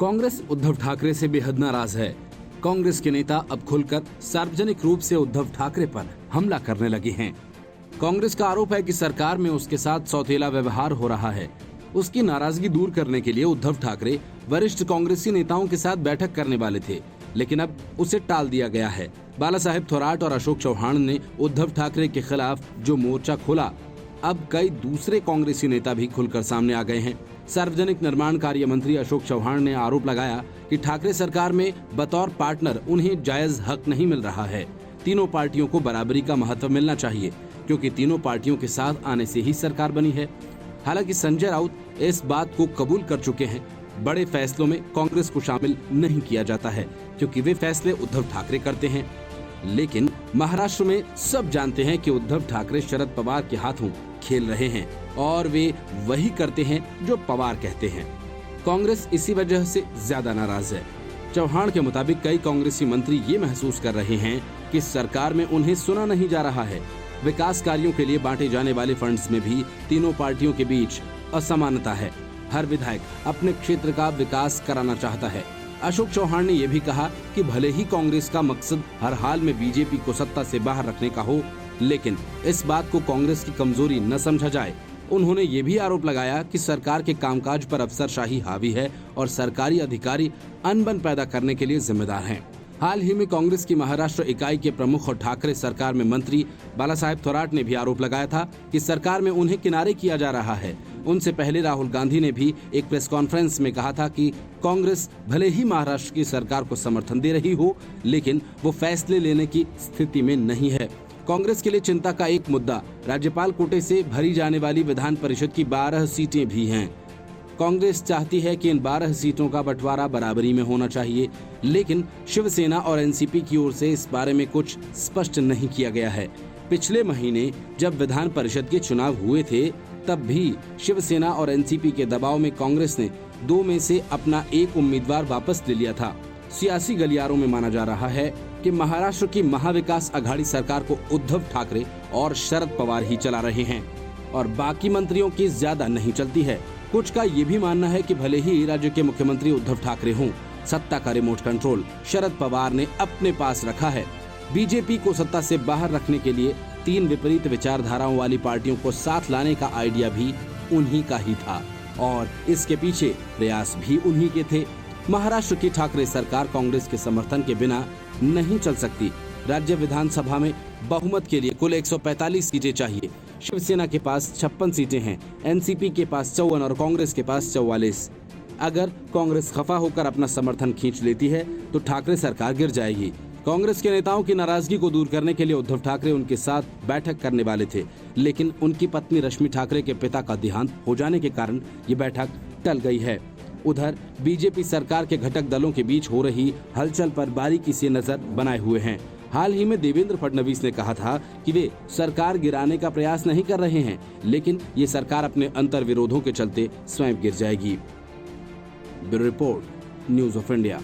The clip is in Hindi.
कांग्रेस उद्धव ठाकरे से बेहद नाराज है। कांग्रेस के नेता अब खुलकर सार्वजनिक रूप से उद्धव ठाकरे पर हमला करने लगे हैं। कांग्रेस का आरोप है कि सरकार में उसके साथ सौतेला व्यवहार हो रहा है। उसकी नाराजगी दूर करने के लिए उद्धव ठाकरे वरिष्ठ कांग्रेसी नेताओं के साथ बैठक करने वाले थे, लेकिन अब उसे टाल दिया गया है। बालासाहेब थोराट और अशोक चौहान ने उद्धव ठाकरे के खिलाफ जो मोर्चा खोला, अब कई दूसरे कांग्रेसी नेता भी खुलकर सामने आ गए हैं। सार्वजनिक निर्माण कार्य मंत्री अशोक चौहान ने आरोप लगाया कि ठाकरे सरकार में बतौर पार्टनर उन्हें जायज हक नहीं मिल रहा है। तीनों पार्टियों को बराबरी का महत्व मिलना चाहिए, क्योंकि तीनों पार्टियों के साथ आने से ही सरकार बनी है। हालांकि संजय राउत इस बात को कबूल कर चुके हैं। बड़े फैसलों में कांग्रेस को शामिल नहीं किया जाता है, क्योंकि वे फैसले उद्धव ठाकरे करते हैं। लेकिन महाराष्ट्र में सब जानते हैं कि उद्धव ठाकरे शरद पवार के हाथों खेल रहे हैं और वे वही करते हैं जो पवार कहते हैं। कांग्रेस इसी वजह से ज्यादा नाराज है। चौहान के मुताबिक कई कांग्रेसी मंत्री ये महसूस कर रहे हैं कि सरकार में उन्हें सुना नहीं जा रहा है। विकास कार्यों के लिए बांटे जाने वाले फंड्स में भी तीनों पार्टियों के बीच असमानता है। हर विधायक अपने क्षेत्र का विकास कराना चाहता है। अशोक चौहान ने यह भी कहा कि भले ही कांग्रेस का मकसद हर हाल में बीजेपी को सत्ता से बाहर रखने का हो, लेकिन इस बात को कांग्रेस की कमजोरी न समझा जाए। उन्होंने ये भी आरोप लगाया कि सरकार के कामकाज पर अफसरशाही हावी है और सरकारी अधिकारी अनबन पैदा करने के लिए जिम्मेदार हैं। हाल ही में कांग्रेस की महाराष्ट्र इकाई के प्रमुख और ठाकरे सरकार में मंत्री बालासाहेब थोराट ने भी आरोप लगाया था कि सरकार में उन्हें किनारे किया जा रहा है। उनसे पहले राहुल गांधी ने भी एक प्रेस कॉन्फ्रेंस में कहा था कि कांग्रेस भले ही महाराष्ट्र की सरकार को समर्थन दे रही हो, लेकिन वो फैसले लेने की स्थिति में नहीं है। कांग्रेस के लिए चिंता का एक मुद्दा राज्यपाल कोटे से भरी जाने वाली विधान परिषद की 12 सीटें भी हैं। कांग्रेस चाहती है कि इन 12 सीटों का बंटवारा बराबरी में होना चाहिए, लेकिन शिवसेना और एनसीपी की ओर से इस बारे में कुछ स्पष्ट नहीं किया गया है। पिछले महीने जब विधान परिषद के चुनाव हुए थे, तब भी शिवसेना और एनसीपी के दबाव में कांग्रेस ने 2 में से अपना एक उम्मीदवार वापस ले लिया था। सियासी गलियारों में माना जा रहा है कि महाराष्ट्र की महाविकास अघाड़ी सरकार को उद्धव ठाकरे और शरद पवार ही चला रहे हैं और बाकी मंत्रियों की ज्यादा नहीं चलती है। कुछ का ये भी मानना है कि भले ही राज्य के मुख्यमंत्री उद्धव ठाकरे हों, सत्ता का रिमोट कंट्रोल शरद पवार ने अपने पास रखा है। बीजेपी को सत्ता से बाहर रखने के लिए 3 विपरीत विचारधाराओं वाली पार्टियों को साथ लाने का आइडिया भी उन्हीं का ही था और इसके पीछे प्रयास भी उन्हीं के थे। महाराष्ट्र की ठाकरे सरकार कांग्रेस के समर्थन के बिना नहीं चल सकती। राज्य विधानसभा में बहुमत के लिए कुल 145 सीटें चाहिए। शिवसेना के पास 56 सीटें हैं, एनसीपी के पास 54 और कांग्रेस के पास 44। अगर कांग्रेस खफा होकर अपना समर्थन खींच लेती है तो ठाकरे सरकार गिर जाएगी। कांग्रेस के नेताओं की नाराजगी को दूर करने के लिए उद्धव ठाकरे उनके साथ बैठक करने वाले थे, लेकिन उनकी पत्नी रश्मि ठाकरे के पिता का देहांत हो जाने के कारण ये बैठक टल गई है। उधर बीजेपी सरकार के घटक दलों के बीच हो रही हलचल पर बारीकी से नजर बनाए हुए हैं। हाल ही में देवेंद्र फडणवीस ने कहा था कि वे सरकार गिराने का प्रयास नहीं कर रहे हैं, लेकिन ये सरकार अपने अंतर विरोधों के चलते स्वयं गिर जाएगी। Bureau report, news of India.